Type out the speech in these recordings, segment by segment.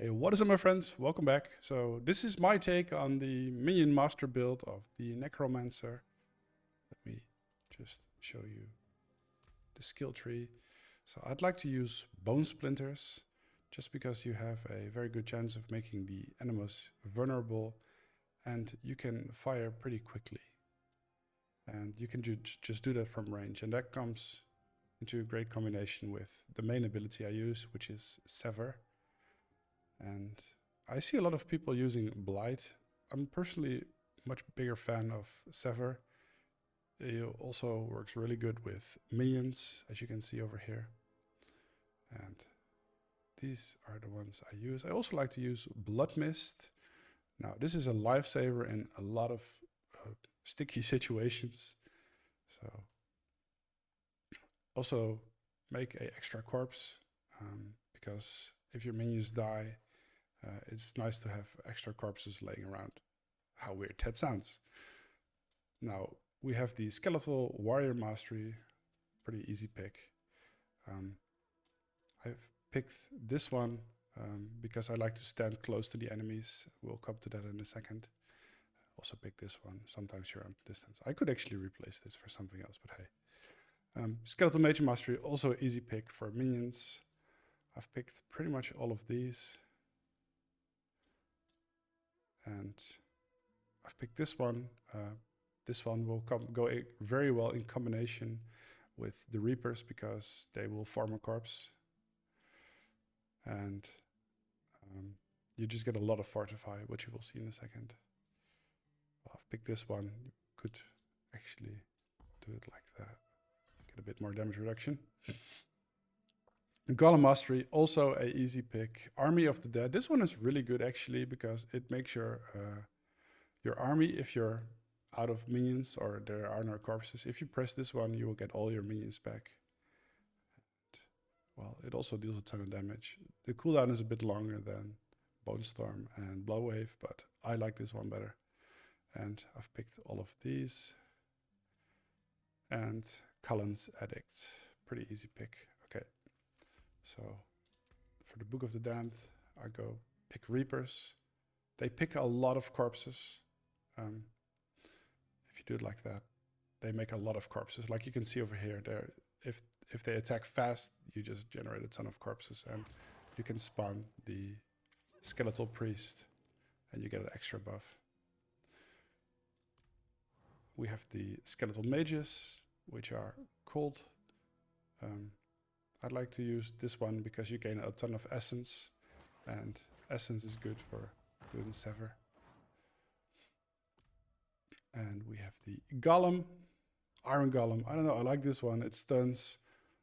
Hey, what is up, my friends? Welcome back. So this is my take on the Minion Master build of the Necromancer. Let me just show you the skill tree. So I'd like to use Bone Splinters, just because you have a very good chance of making the enemies vulnerable, and you can fire pretty quickly. And you can just do that from range, and that comes into a great combination with the main ability I use, which is Sever. And I see a lot of people using Blight. I'm personally much bigger fan of Sever. It also works really good with minions, as you can see over here. And these are the ones I use. I also like to use Blood Mist. Now, this is a lifesaver in a lot of sticky situations. So, also make an extra corpse, because if your minions die, it's nice to have extra corpses laying around. How weird that sounds. Now, we have the Skeletal Warrior Mastery, pretty easy pick. I've picked this one because I like to stand close to the enemies. We'll come to that in a second. Also pick this one. Sometimes you're on distance. I could actually replace this for something else, but hey. Skeletal Mage Mastery, also an easy pick for minions. I've picked pretty much all of these. And I've picked this one. This one will go very well in combination with the Reapers, because they will farm a corpse. And you just get a lot of Fortify, which you will see in a second. Well, I've picked this one. You could actually do it like that. Get a bit more damage reduction. Golem Mastery, also a easy pick. Army of the Dead. This one is really good actually, because it makes your army, if you're out of minions or there are no corpses, if you press this one, you will get all your minions back. And, well, it also deals a ton of damage. The cooldown is a bit longer than Bone Storm and Blow Wave, but I like this one better. And I've picked all of these. And Cullen's Addict, pretty easy pick. Okay. So for the Book of the Damned, I go pick Reapers. They pick a lot of corpses. If you do it like that, they make a lot of corpses. Like you can see over here, if they attack fast, you just generate a ton of corpses, and you can spawn the Skeletal Priest, and you get an extra buff. We have the Skeletal Mages, which are cold. I'd like to use this one because you gain a ton of essence, and essence is good for doing Sever. And we have the Golem, Iron Golem. I don't know, I like this one. It stuns.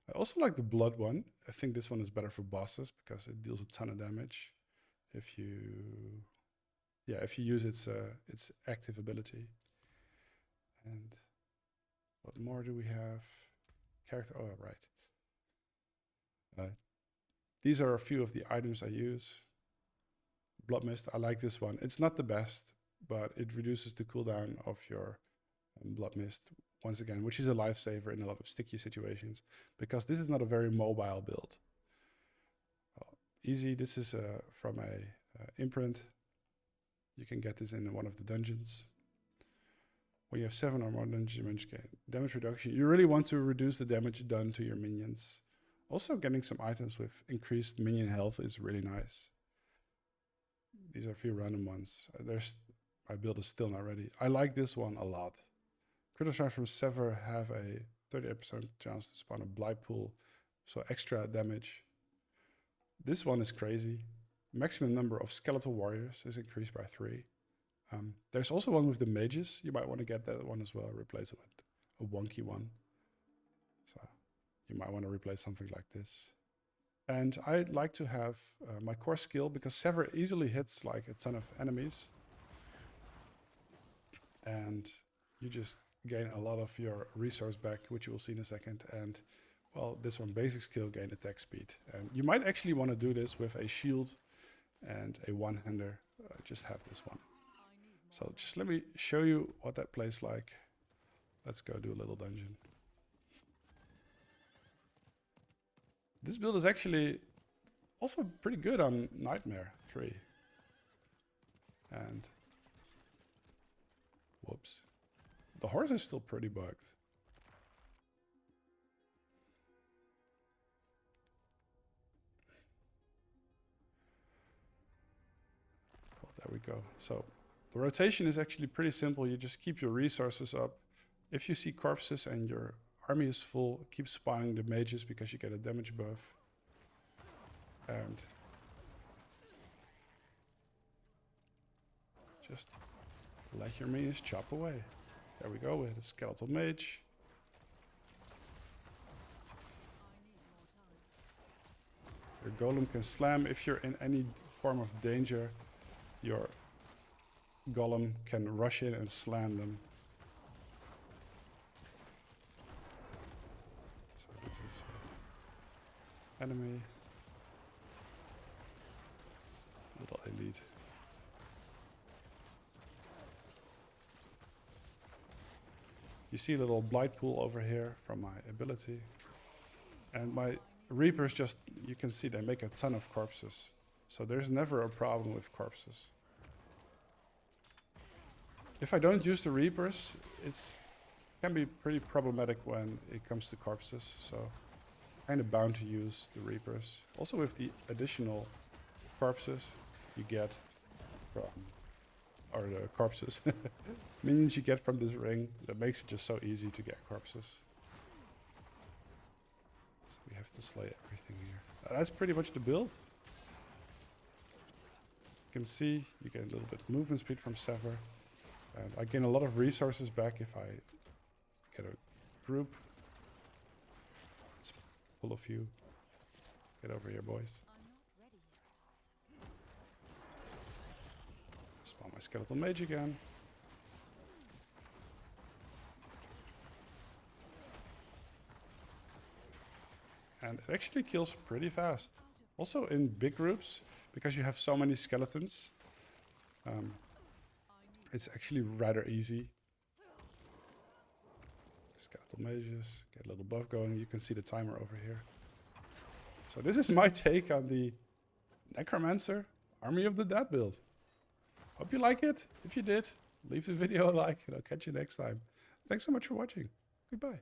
I also like the Blood one. I think this one is better for bosses because it deals a ton of damage. If you use its active ability. And what more do we have? Character. Oh, right. These are a few of the items I use. Blood Mist, I like this one. It's not the best, but it reduces the cooldown of your Blood Mist once again, which is a lifesaver in a lot of sticky situations, because this is not a very mobile build. Easy, this is from a imprint. You can get this in one of the dungeons. When you have 7 or more dungeons, damage reduction. You really want to reduce the damage done to your minions. Also, getting some items with increased minion health is really nice. These are a few random ones. My build is still not ready. I like this one a lot. Critical strike from Sever have a 38% chance to spawn a Blight pool, so extra damage. This one is crazy. Maximum number of Skeletal Warriors is increased by 3. There's also one with the mages. You might want to get that one as well, replace it with a wonky one. So you might want to replace something like this. And I like to have my core skill, because Sever easily hits like a ton of enemies. And you just gain a lot of your resource back, which you will see in a second. And well, this one, basic skill, gain attack speed. And you might actually want to do this with a shield and a one-hander. Just have this one. So just let me show you what that plays like. Let's go do a little dungeon. This build is actually also pretty good on Nightmare 3. And whoops. The horse is still pretty bugged. Well, there we go. So the rotation is actually pretty simple. You just keep your resources up. If you see corpses and your army is full, keep spawning the mages because you get a damage buff. And just let your minions chop away. There we go with a skeletal mage. Your golem can slam. If you're in any form of danger, your golem can rush in and slam them. So this is enemy. Little elite. You see a little blight pool over here from my ability. And my reapers just, you can see they make a ton of corpses. So there's never a problem with corpses. If I don't use the reapers, it can be pretty problematic when it comes to corpses. So kind of bound to use the reapers. Also with the additional corpses you get from, or the corpses, minions you get from this ring, that makes it just so easy to get corpses. So we have to slay everything here. That's pretty much the build. You can see you get a little bit of movement speed from Sever. And I gain a lot of resources back if I get a group. Let's pull a few. Get over here, boys. Spawn my skeletal mage again. And it actually kills pretty fast. Also in big groups, because you have so many skeletons, it's actually rather easy. Skeletal mages, get a little buff going. You can see the timer over here. So this is my take on the Necromancer Army of the Dead build. Hope you like it. If you did, leave the video a like and I'll catch you next time. Thanks so much for watching. Goodbye.